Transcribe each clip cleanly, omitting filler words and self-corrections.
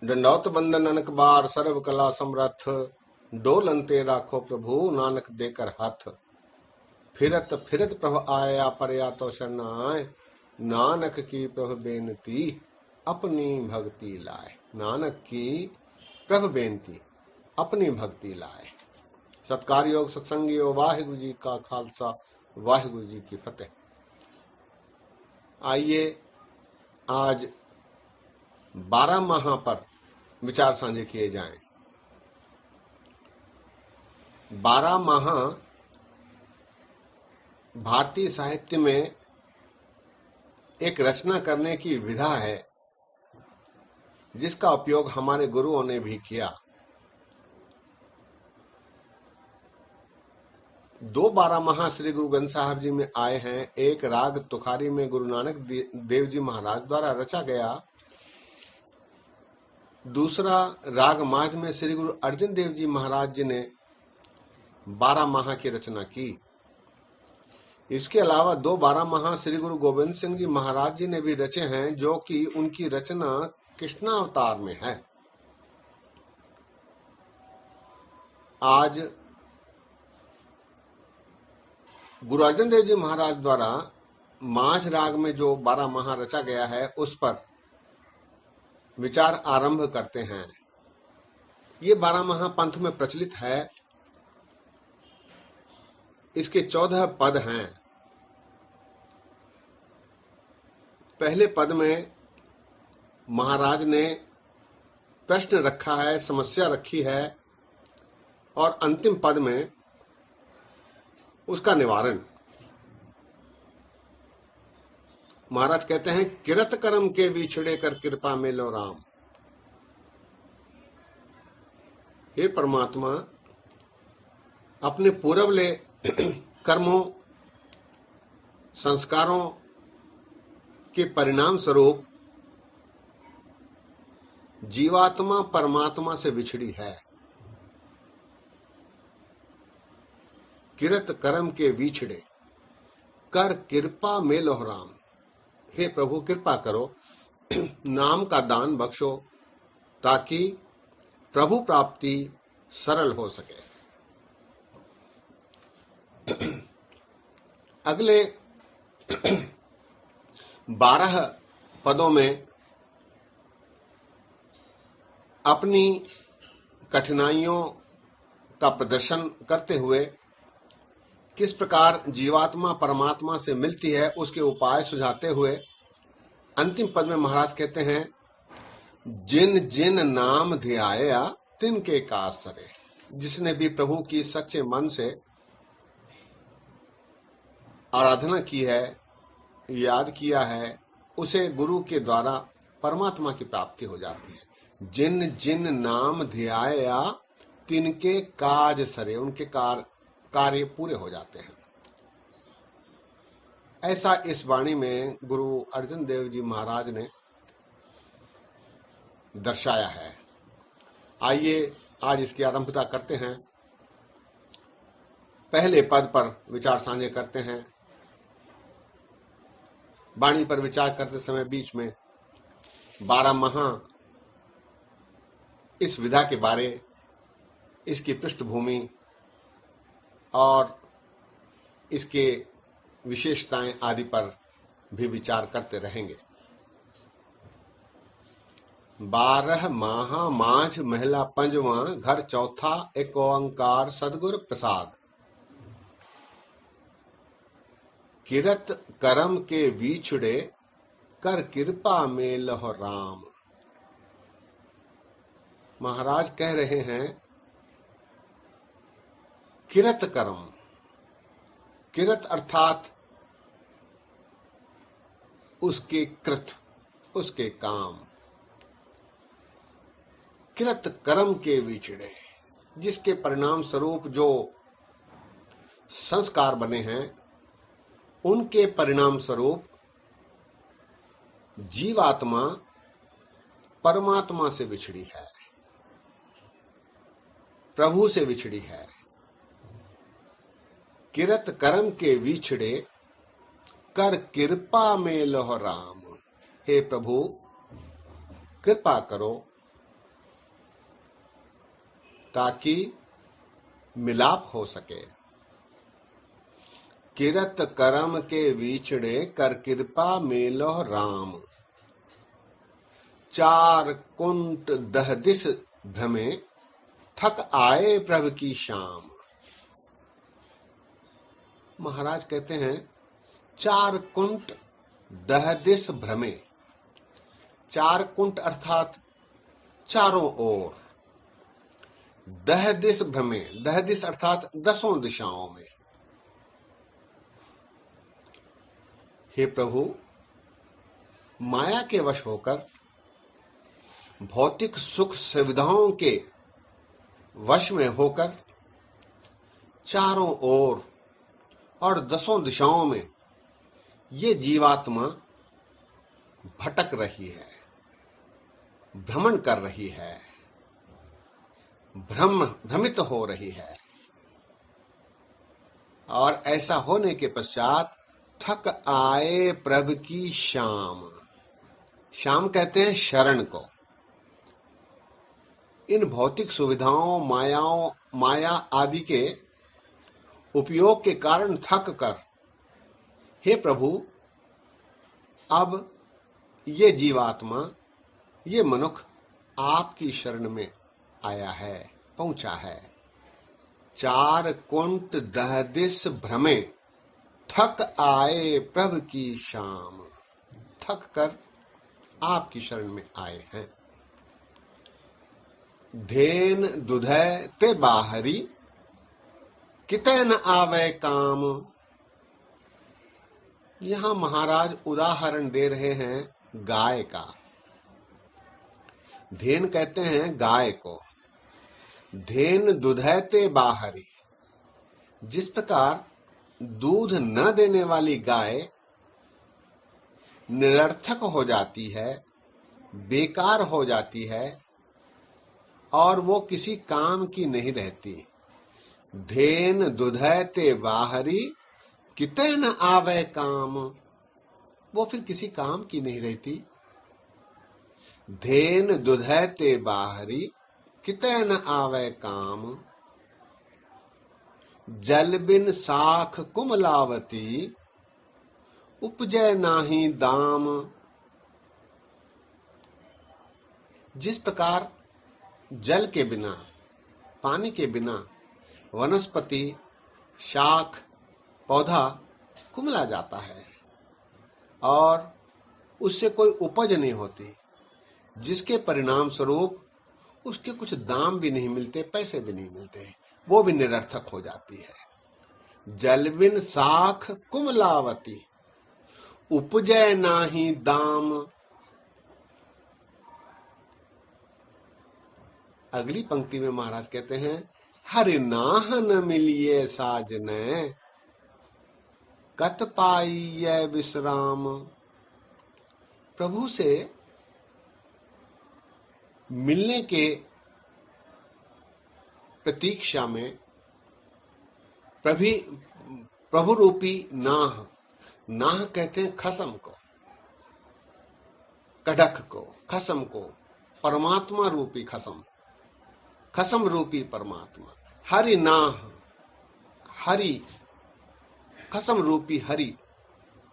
दंडौत बंदन अनक बार सर्व कला समरथ, डोलनते राखो प्रभु नानक देकर हाथ। फिरत फिरत प्रभ आया परया तो शरणाय, नानक की प्रभ बेनती अपनी भक्ति लाए। नानक की प्रभ बेनती अपनी भक्ति लाए। सत्कार योग सत्संग योग, वाहिगुरु जी का खालसा वाहिगुरु जी की फतेह। आइए आज 12 माह पर विचार साझे किए जाएं। 12 माह भारतीय साहित्य में एक रचना करने की विधा है जिसका उपयोग हमारे गुरुओं ने भी किया। 2 12 माह श्री गुरु ग्रंथ साहब जी में आए हैं। एक राग तुखारी में गुरु नानक देव जी महाराज द्वारा रचा गया, दूसरा राग माझ में श्री गुरु अर्जन देव जी महाराज जी ने 12 माह की रचना की। इसके अलावा 2 12 माह श्री गुरु गोविंद सिंह जी महाराज जी ने भी रचे हैं, जो कि उनकी रचना कृष्णावतार में है। आज गुरु अर्जन देव जी महाराज द्वारा माझ राग में जो 12 माह रचा गया है उस पर विचार आरंभ करते हैं। ये 12 माह पंथ में प्रचलित है। इसके 14 पद हैं। पहले पद में महाराज ने प्रश्न रखा है, समस्या रखी है, और अंतिम पद में उसका निवारण। महाराज कहते हैं, किरत कर्म के विछड़े कर कृपा में लो राम। हे परमात्मा, अपने पूर्वले कर्मों संस्कारों के परिणाम स्वरूप जीवात्मा परमात्मा से विछड़ी है। किरत कर्म के विछड़े कर कृपा में लो राम। हे प्रभु, कृपा करो, नाम का दान बख्शो ताकि प्रभु प्राप्ति सरल हो सके। अगले 12 पदों में अपनी कठिनाइयों का प्रदर्शन करते हुए किस प्रकार जीवात्मा परमात्मा से मिलती है उसके उपाय सुझाते हुए अंतिम पद में महाराज कहते हैं, जिन जिन नाम ध्याया तिनके काज सरे। जिसने भी प्रभु की सच्चे मन से आराधना की है, याद किया है, उसे गुरु के द्वारा परमात्मा की प्राप्ति हो जाती है। जिन जिन नाम ध्याया तिनके काज सरे, उनके कार्य पूरे हो जाते हैं। ऐसा इस वाणी में गुरु अर्जन देव जी महाराज ने दर्शाया है। आइए आज इसकी आरंभता करते हैं। पहले पद पर विचार साझे करते हैं। वाणी पर विचार करते समय बीच में 12 माह इस विधा के बारे, इसकी पृष्ठभूमि और इसके विशेषताएं आदि पर भी विचार करते रहेंगे। 12 माह माझ महला पंजवा, घर चौथा, एक ओंकार सदगुर प्रसाद। किरत करम के विछुड़े कर कृपा में लहो राम। महाराज कह रहे हैं, किरत कर्म, किरत अर्थात उसके कृत, उसके काम। किरत कर्म के विछड़े, जिसके परिणाम स्वरूप जो संस्कार बने हैं उनके परिणाम स्वरूप जीवात्मा परमात्मा से विछड़ी है, प्रभु से विछड़ी है। किरत कर्म के विछड़े कर कृपा में लहो राम। हे प्रभु, कृपा करो, ताकि मिलाप हो सके। किरत करम के विछड़े कर कृपा मेलो राम, चार कुंट दह दिस भ्रमे थक आए प्रभु की शाम। महाराज कहते हैं चार कुंट दह दिस भ्रमे, चार कुंट अर्थात चारों ओर, दह दिस भ्रमे, दह दिस अर्थात दसों दिशाओं में। हे प्रभु, माया के वश होकर, भौतिक सुख सुविधाओं के वश में होकर चारों ओर और दसों दिशाओं में ये जीवात्मा भटक रही है, भ्रमण कर रही है, भ्रमित हो रही है। और ऐसा होने के पश्चात थक आए प्रभु की शाम। शाम कहते हैं शरण को। इन भौतिक सुविधाओं, माया आदि के उपयोग के कारण थक कर, हे प्रभु, अब ये जीवात्मा, ये मनुष्य आपकी शरण में आया है, पहुंचा है। चार कुंट दह दिस भ्रमे थक आए प्रभु की शाम। थक कर आपकी शरण में आए हैं। धेन दुधय ते बाहरी कितै न आवे काम। यहां महाराज उदाहरण दे रहे हैं गाय का। धेन कहते हैं गाय को। धेन दुधैते बाहरी, जिस प्रकार दूध न देने वाली गाय निरर्थक हो जाती है, बेकार हो जाती है और वो किसी काम की नहीं रहती। धेन दुधैते बाहरी कितै न आवे काम, वो फिर किसी काम की नहीं रहती। धेन दुधैते बाहरी कितै न आवे काम। जल बिन साख कुमलावती उपजय नाही दाम। जिस प्रकार जल के बिना, पानी के बिना वनस्पति, शाख, पौधा कुमला जाता है और उससे कोई उपज नहीं होती, जिसके परिणाम स्वरूप उसके कुछ दाम भी नहीं मिलते, पैसे भी नहीं मिलते, वो भी निरर्थक हो जाती है। जल बिन साख कुमलावती उपजय नाही दाम। अगली पंक्ति में महाराज कहते हैं हरि नाह न मिलिए साजने कत पाइये विश्राम। प्रभु से मिलने के प्रतीक्षा में प्रभु रूपी नाह, नाह कहते हैं खसम को, कड़क को, खसम को, परमात्मा रूपी खसम, खसम रूपी परमात्मा। हरि नाह, हरि, खसम रूपी हरि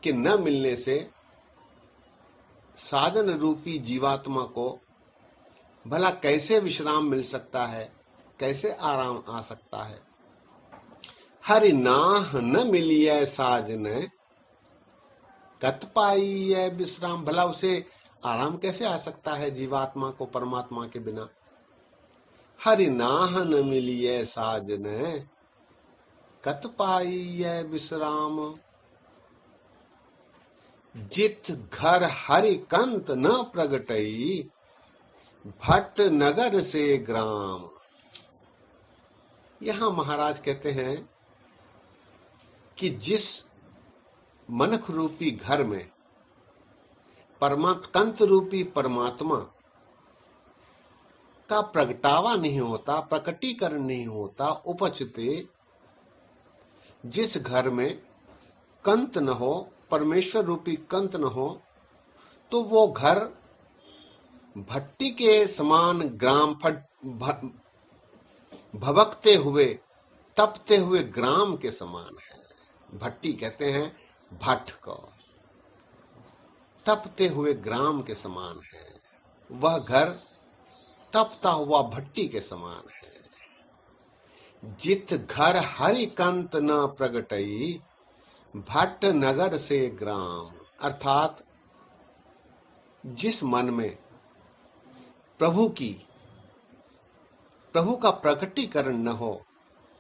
के न मिलने से साधन रूपी जीवात्मा को भला कैसे विश्राम मिल सकता है, कैसे आराम आ सकता है। हरि नाह न मिलिए साजने कत पाइये विश्राम। भला उसे आराम कैसे आ सकता है जीवात्मा को परमात्मा के बिना। हरि नाह न मिलिए साजने कत पाइये विश्राम। जित घर हरि कंत न प्रगटई भट्ट नगर से ग्राम। यहां महाराज कहते हैं कि जिस मनख रूपी घर में कंत रूपी परमात्मा का प्रगटावा नहीं होता, प्रकटीकरण नहीं होता, उपजते, जिस घर में कंत न हो, परमेश्वर रूपी कंत न हो, तो वो घर भट्टी के समान ग्राम भभकते हुए तपते हुए ग्राम के समान है। भट्टी कहते हैं भट्ट को। तपते हुए ग्राम के समान है। वह घर तपता हुआ भट्टी के समान है। जित घर हरि कंत न प्रगटई, भट्ट नगर से ग्राम। अर्थात जिस मन में प्रभु का प्रकटीकरण न हो,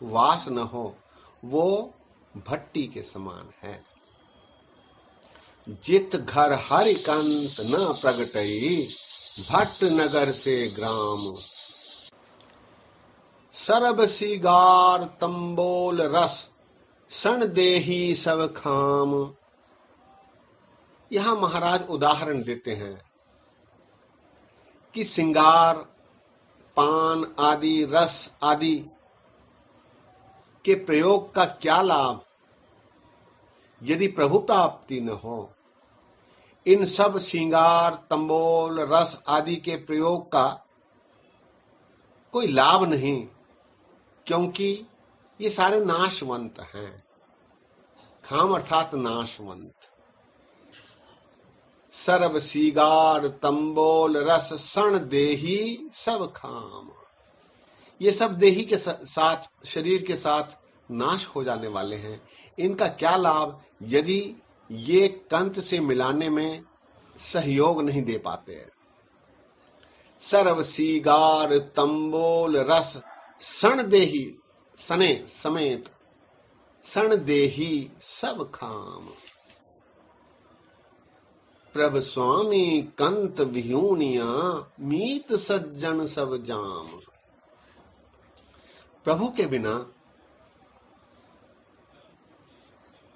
वास न हो, वो भट्टी के समान है। जित घर हरि कंत न प्रगटई, भट्ट नगर से ग्राम। सरब सिगार तंबोल रस, सन देही सब खाम। यहां महाराज उदाहरण देते हैं कि सिंगार, पान आदि, रस आदि के प्रयोग का क्या लाभ यदि प्रभु प्राप्ति न हो। इन सब श्रृंगार, तंबोल, रस आदि के प्रयोग का कोई लाभ नहीं, क्योंकि ये सारे नाशवंत हैं। खाम अर्थात नाशवंत। सर्व सीगार तंबोल रस सण देही सब खाम। ये सब देही के साथ, शरीर के साथ नाश हो जाने वाले हैं। इनका क्या लाभ यदि ये कंत से मिलाने में सहयोग नहीं दे पाते हैं। सर्व सीगार तंबोल रस सण देही, सने समेत, सण देही सब खाम। प्रभ स्वामी कंत विहूनिया, मीत सज्जन सब जाम। प्रभु के बिना,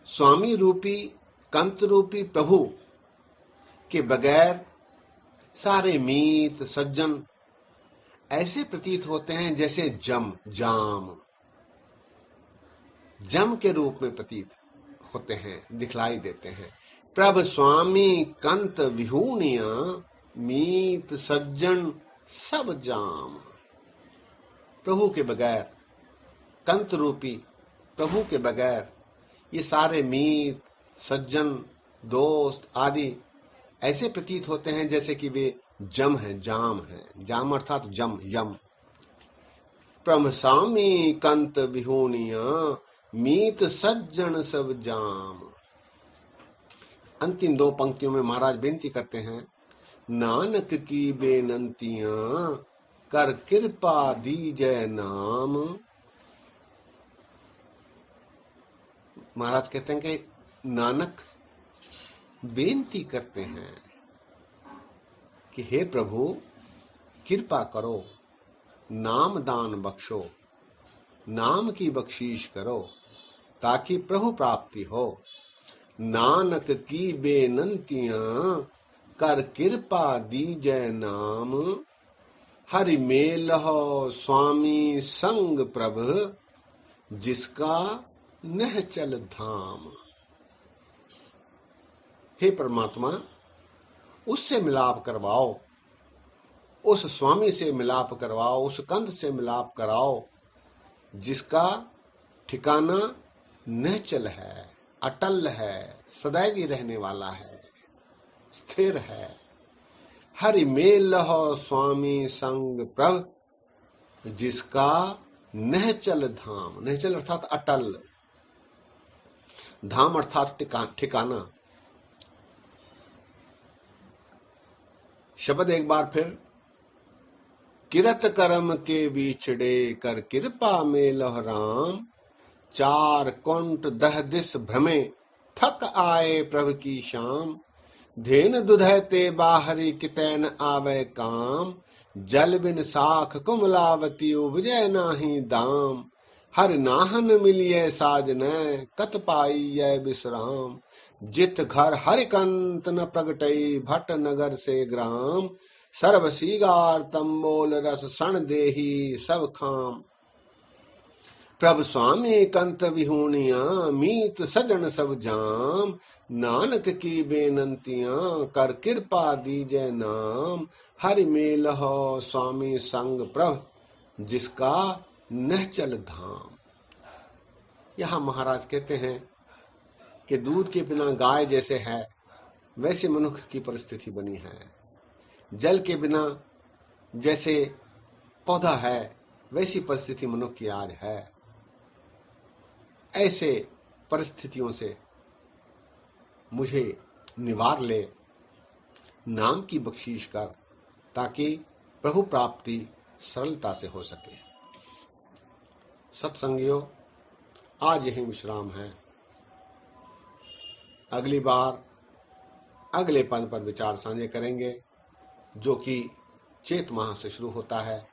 स्वामी रूपी कंत रूपी प्रभु के बगैर सारे मीत सज्जन ऐसे प्रतीत होते हैं जैसे जाम के रूप में प्रतीत होते हैं, दिखलाई देते हैं। प्रभ स्वामी कंत विहूनिया, मीत सज्जन सब जाम। प्रभु के बगैर, कंत रूपी प्रभु के बगैर ये सारे मीत, सज्जन, दोस्त आदि ऐसे प्रतीत होते हैं जैसे कि वे जाम है। जाम अर्थात यम। प्रभ स्वामी कंत विहूनिया, मीत सज्जन सब जाम। अंतिम दो पंक्तियों में महाराज बेनती करते हैं, नानक की बेनंतियां कर कृपा दीजय नाम। महाराज कहते हैं कि नानक बेनती करते हैं कि हे प्रभु कृपा करो, नाम दान बख्शो, नाम की बख्शीश करो ताकि प्रभु प्राप्ति हो। नानक की बेनंतियां कर कृपा दीजय नाम। हरि मेल हो स्वामी संग प्रभ, जिसका नह चल धाम। हे परमात्मा, उससे मिलाप करवाओ, उस स्वामी से मिलाप करवाओ, उस कंद से मिलाप कराओ जिसका ठिकाना निश्चल है, अटल है, सदैव ही रहने वाला है, स्थिर है। हरि मेल हो स्वामी संग प्रभ, जिसका निश्चल धाम। निश्चल अर्थात अटल, धाम अर्थात ठिकाना। शब्द एक बार फिर, किरत कर्म के बीचड़े कर कृपा में लहराम। चार कुंट दह दिस भ्रमे थक आए प्रभु की शाम। धेन दुधते बाहरी कितैन आवे काम। जल बिन साख कुमलावती उपजय नाही दाम। हर नाहन मिलिए साजनै कत पाई ये विश्राम। जित घर हरिकंत न प्रगटई भट्ट नगर से ग्राम। सर्व सीगार तंबोल रस सण देही सब खाम। प्रभ स्वामी कंत विहूनिया, मीत सजन सब जाम। नानक की बेनंतियां कर कृपा दीजय नाम। हरि मेल हो स्वामी संग प्रभ, जिसका निश्चल धाम। यहां महाराज कहते हैं कि दूध के बिना गाय जैसे है वैसे मनुष्य की परिस्थिति बनी है, जल के बिना जैसे पौधा है वैसी परिस्थिति मनुष्य की आज है। ऐसे परिस्थितियों से मुझे निवार ले, नाम की बख्शीश कर, ताकि प्रभु प्राप्ति सरलता से हो सके। सत्संगियों, आज यही विश्राम है। अगली बार अगले पद पर विचार साझे करेंगे, जो कि चेत माह से शुरू होता है।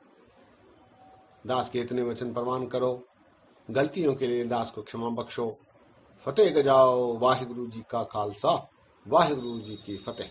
दास के इतने वचन प्रमाण करो, गलतियों के लिए दास को क्षमा बख्शो। फतेह गजाओ। वाहिगुरु जी का खालसा, वाहिगुरु जी की फतेह।